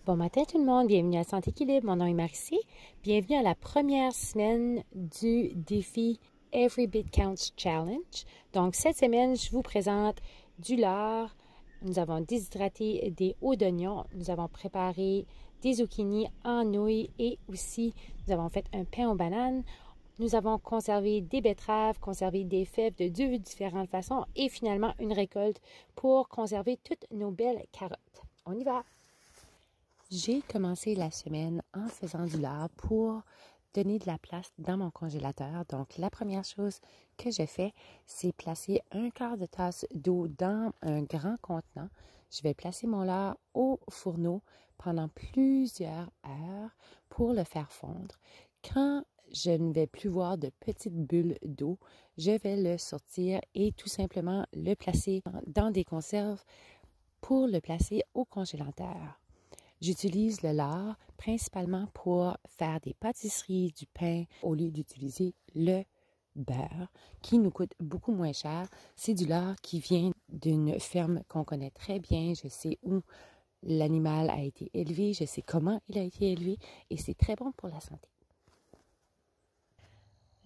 Bon matin tout le monde, bienvenue à Santé Équilibre, mon nom est Marcie. Bienvenue à la première semaine du défi Every Bit Counts Challenge. Donc cette semaine, je vous présente du lard, nous avons déshydraté des hauts d'oignon, nous avons préparé des zucchini en nouilles et aussi nous avons fait un pain aux bananes. Nous avons conservé des betteraves, conservé des fèves de deux différentes façons et finalement une récolte pour conserver toutes nos belles carottes. On y va! J'ai commencé la semaine en faisant du lard pour donner de la place dans mon congélateur. Donc, la première chose que je fais, c'est placer un quart de tasse d'eau dans un grand contenant. Je vais placer mon lard au fourneau pendant plusieurs heures pour le faire fondre. Quand je ne vais plus voir de petites bulles d'eau, je vais le sortir et tout simplement le placer dans des conserves pour le placer au congélateur. J'utilise le lard principalement pour faire des pâtisseries, du pain, au lieu d'utiliser le beurre qui nous coûte beaucoup moins cher. C'est du lard qui vient d'une ferme qu'on connaît très bien. Je sais où l'animal a été élevé, je sais comment il a été élevé et c'est très bon pour la santé.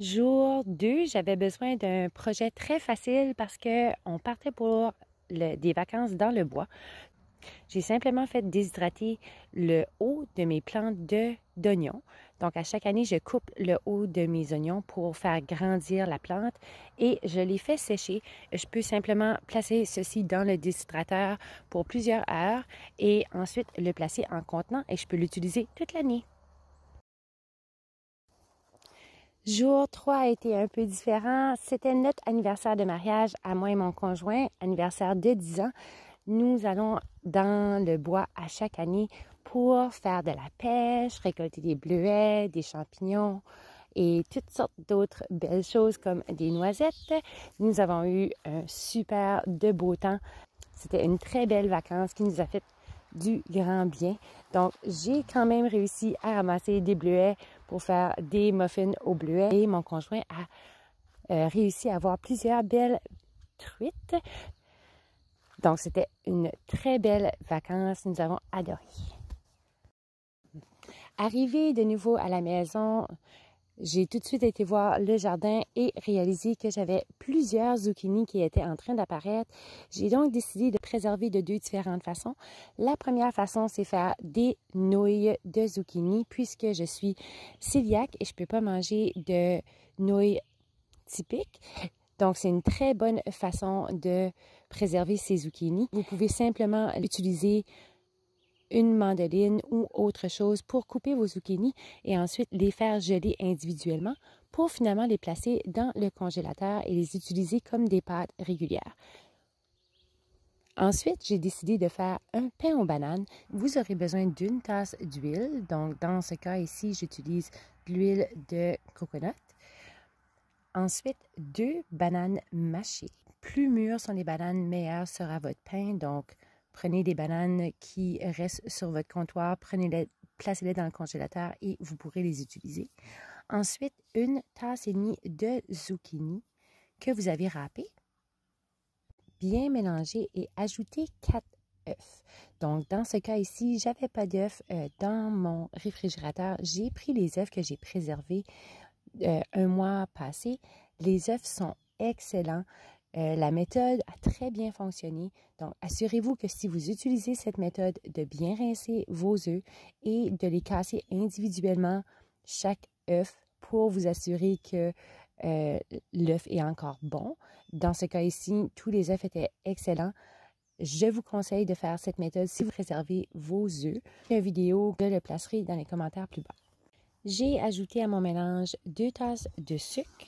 Jour 2, j'avais besoin d'un projet très facile parce qu'on partait pour des vacances dans le bois. J'ai simplement fait déshydrater le haut de mes plantes d'oignons. Donc, à chaque année, je coupe le haut de mes oignons pour faire grandir la plante et je les fais sécher. Je peux simplement placer ceci dans le déshydrateur pour plusieurs heures et ensuite le placer en contenant et je peux l'utiliser toute l'année. Jour 3 a été un peu différent. C'était notre anniversaire de mariage à moi et mon conjoint, anniversaire de 10 ans. Nous allons dans le bois à chaque année pour faire de la pêche, récolter des bleuets, des champignons et toutes sortes d'autres belles choses comme des noisettes. Nous avons eu un super de beau temps. C'était une très belle vacance qui nous a fait du grand bien. Donc, j'ai quand même réussi à ramasser des bleuets pour faire des muffins aux bleuets et mon conjoint a réussi à avoir plusieurs belles truites. Donc, c'était une très belle vacance. Nous avons adoré. Arrivé de nouveau à la maison, j'ai tout de suite été voir le jardin et réalisé que j'avais plusieurs zucchini qui étaient en train d'apparaître. J'ai donc décidé de préserver de deux différentes façons. La première façon, c'est faire des nouilles de zucchini puisque je suis cœliaque et je ne peux pas manger de nouilles typiques. Donc, c'est une très bonne façon de préserver ces zucchini. Vous pouvez simplement utiliser une mandoline ou autre chose pour couper vos zucchini et ensuite les faire geler individuellement pour finalement les placer dans le congélateur et les utiliser comme des pâtes régulières. Ensuite, j'ai décidé de faire un pain aux bananes. Vous aurez besoin d'une tasse d'huile. Donc, dans ce cas ici, j'utilise de l'huile de coconut. Ensuite, 2 bananes mâchées. Plus mûres sont les bananes, meilleur sera votre pain. Donc, prenez des bananes qui restent sur votre comptoir, placez-les dans le congélateur et vous pourrez les utiliser. Ensuite, 1 tasse et demie de zucchini que vous avez râpé. Bien mélanger et ajouter 4 œufs. Donc, dans ce cas ici, j'avais pas d'œufs dans mon réfrigérateur. J'ai pris les œufs que j'ai préservés un mois passé. Les œufs sont excellents. La méthode a très bien fonctionné. Donc, assurez-vous que si vous utilisez cette méthode, de bien rincer vos œufs et de les casser individuellement chaque œuf pour vous assurer que l'œuf est encore bon. Dans ce cas ici, tous les œufs étaient excellents. Je vous conseille de faire cette méthode si vous préservez vos œufs. Une vidéo, je le placerai dans les commentaires plus bas. J'ai ajouté à mon mélange 2 tasses de sucre,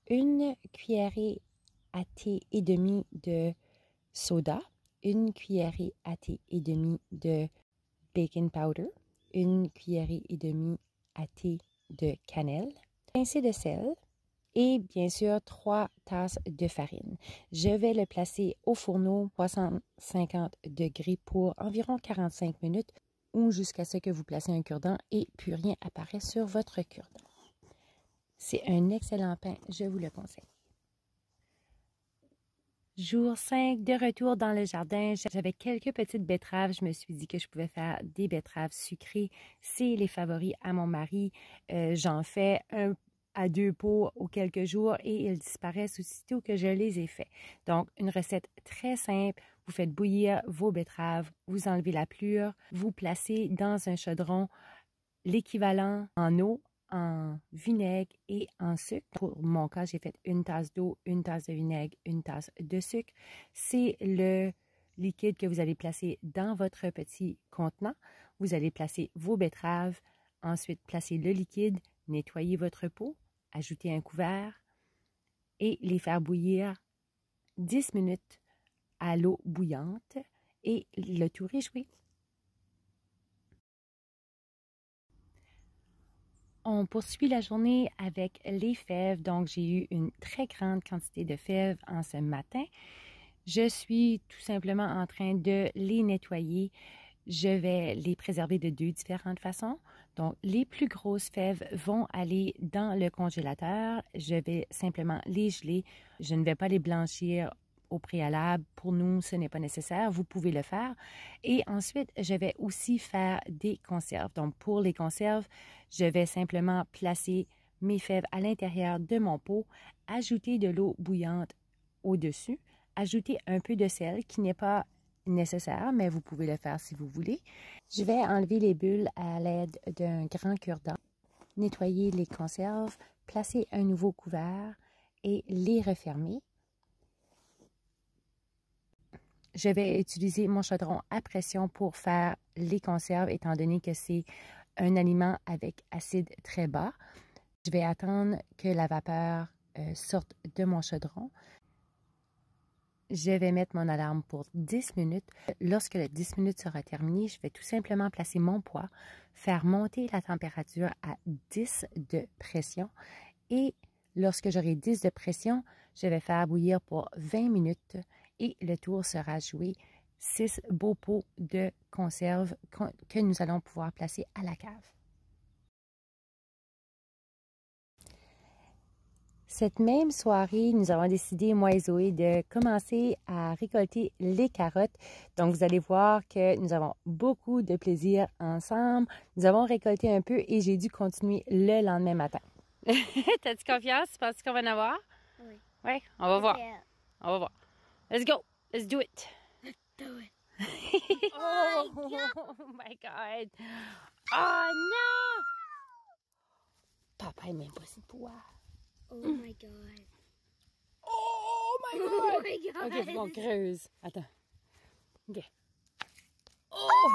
1 cuillerée à thé et demi de soda, 1 cuillerée à thé et demi de baking powder, 1 cuillerée et demie à thé de cannelle, pincée de sel et bien sûr 3 tasses de farine. Je vais le placer au fourneau 350 degrés pour environ 45 minutes ou jusqu'à ce que vous placez un cure-dent et plus rien apparaît sur votre cure-dent. C'est un excellent pain, je vous le conseille. Jour 5, de retour dans le jardin, j'avais quelques petites betteraves. Je me suis dit que je pouvais faire des betteraves sucrées. C'est les favoris à mon mari. J'en fais 1 à 2 pots aux quelques jours et ils disparaissent aussitôt que je les ai faits. Donc, une recette très simple. Vous faites bouillir vos betteraves, vous enlevez la pelure, vous placez dans un chaudron l'équivalent en eau, en vinaigre et en sucre. Pour mon cas, j'ai fait 1 tasse d'eau, 1 tasse de vinaigre, 1 tasse de sucre. C'est le liquide que vous allez placer dans votre petit contenant. Vous allez placer vos betteraves, ensuite placer le liquide, nettoyer votre pot, ajouter un couvert et les faire bouillir 10 minutes à l'eau bouillante et le tour est joué. On poursuit la journée avec les fèves, donc j'ai eu une très grande quantité de fèves en ce matin. Je suis tout simplement en train de les nettoyer. Je vais les préserver de 2 différentes façons. Donc, les plus grosses fèves vont aller dans le congélateur. Je vais simplement les geler. Je ne vais pas les blanchir au préalable. Pour nous, ce n'est pas nécessaire. Vous pouvez le faire. Et ensuite, je vais aussi faire des conserves. Donc, pour les conserves, je vais simplement placer mes fèves à l'intérieur de mon pot, ajouter de l'eau bouillante au-dessus, ajouter un peu de sel qui n'est pas nécessaire, mais vous pouvez le faire si vous voulez. Je vais enlever les bulles à l'aide d'un grand cure-dent, nettoyer les conserves, placer un nouveau couvert et les refermer. Je vais utiliser mon chaudron à pression pour faire les conserves, étant donné que c'est un aliment avec acide très bas. Je vais attendre que la vapeur sorte de mon chaudron. Je vais mettre mon alarme pour 10 minutes. Lorsque les 10 minutes sera terminée, je vais tout simplement placer mon poêle, faire monter la température à 10 de pression et lorsque j'aurai 10 de pression, je vais faire bouillir pour 20 minutes et le tour sera joué. 6 beaux pots de conserve que nous allons pouvoir placer à la cave. Cette même soirée, nous avons décidé, moi et Zoé, de commencer à récolter les carottes. Donc, vous allez voir que nous avons beaucoup de plaisir ensemble. Nous avons récolté un peu et j'ai dû continuer le lendemain matin. T'as-tu confiance? Tu penses qu'on va en avoir? Oui. Oui, on va voir. On va voir. Let's go. Let's do it. Do it. Oh my God. Oh non! Papa est même pas si pouvoir. Oh my God. Oh my God! Oh my God. Ok, bon, creuse. Attends. Ok. Oh!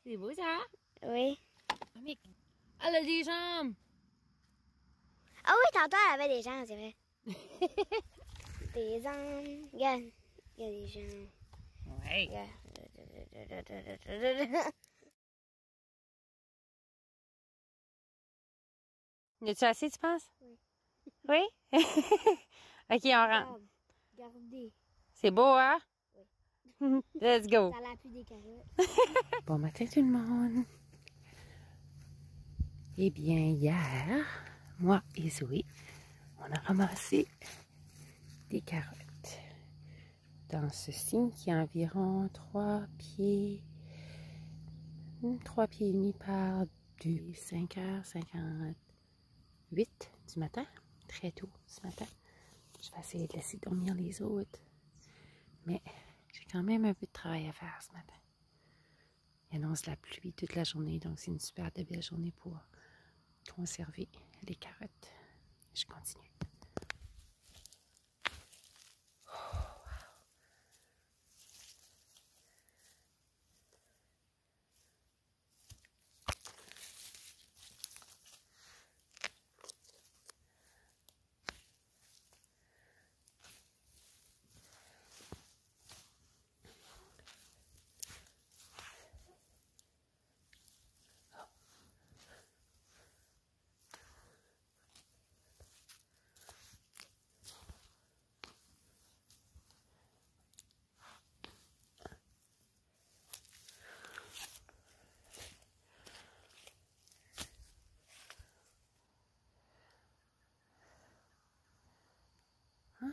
C'est beau ça? Oui. Mais elle a des jambes! Ah oui, tantôt elle avait des jambes, c'est vrai. Des jambes. Regarde. Il y a des jambes. Ouais. Regarde. Y a-tu assez, tu penses? Oui. Oui? Ok, on rentre. Regardez. C'est beau, hein? Oui. Let's go. Ça a plus des carottes. Bon matin tout le monde. Eh bien, hier, moi et Zoé, on a ramassé des carottes dans ceci qui est environ 3 pieds, 3 pieds et demi par 2, 5h58 du matin, très tôt ce matin. Je vais essayer de laisser dormir les autres, mais j'ai quand même un peu de travail à faire ce matin. Il annonce la pluie toute la journée, donc c'est une super de belle journée pour conserver les carottes. Je continue.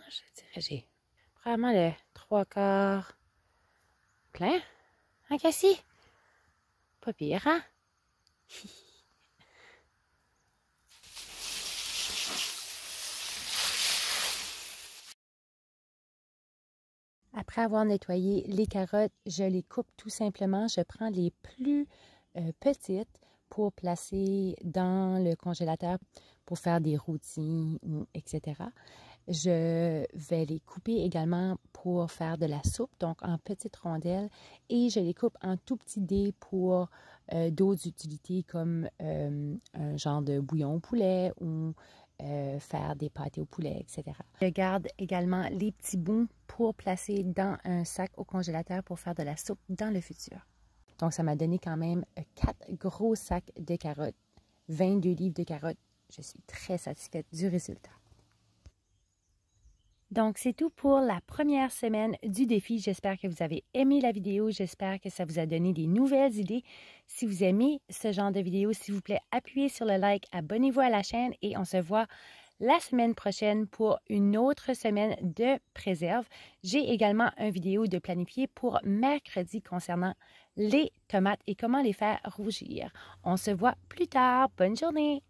je dirais, j'ai probablement le 3/4 plein. Hein, Cassie? Pas pire, hein? Après avoir nettoyé les carottes, je les coupe tout simplement. Je prends les plus petites pour placer dans le congélateur pour faire des rôtis, etc. Je vais les couper également pour faire de la soupe, donc en petites rondelles, et je les coupe en tout petits dés pour d'autres utilités comme un genre de bouillon au poulet ou faire des pâtés au poulet, etc. Je garde également les petits bouts pour placer dans un sac au congélateur pour faire de la soupe dans le futur. Donc, ça m'a donné quand même 4 gros sacs de carottes, 22 livres de carottes. Je suis très satisfaite du résultat. Donc, c'est tout pour la première semaine du défi. J'espère que vous avez aimé la vidéo. J'espère que ça vous a donné des nouvelles idées. Si vous aimez ce genre de vidéo, s'il vous plaît, appuyez sur le like, abonnez-vous à la chaîne et on se voit la semaine prochaine pour une autre semaine de préserve. J'ai également une vidéo de planifier pour mercredi concernant les tomates et comment les faire rougir. On se voit plus tard. Bonne journée!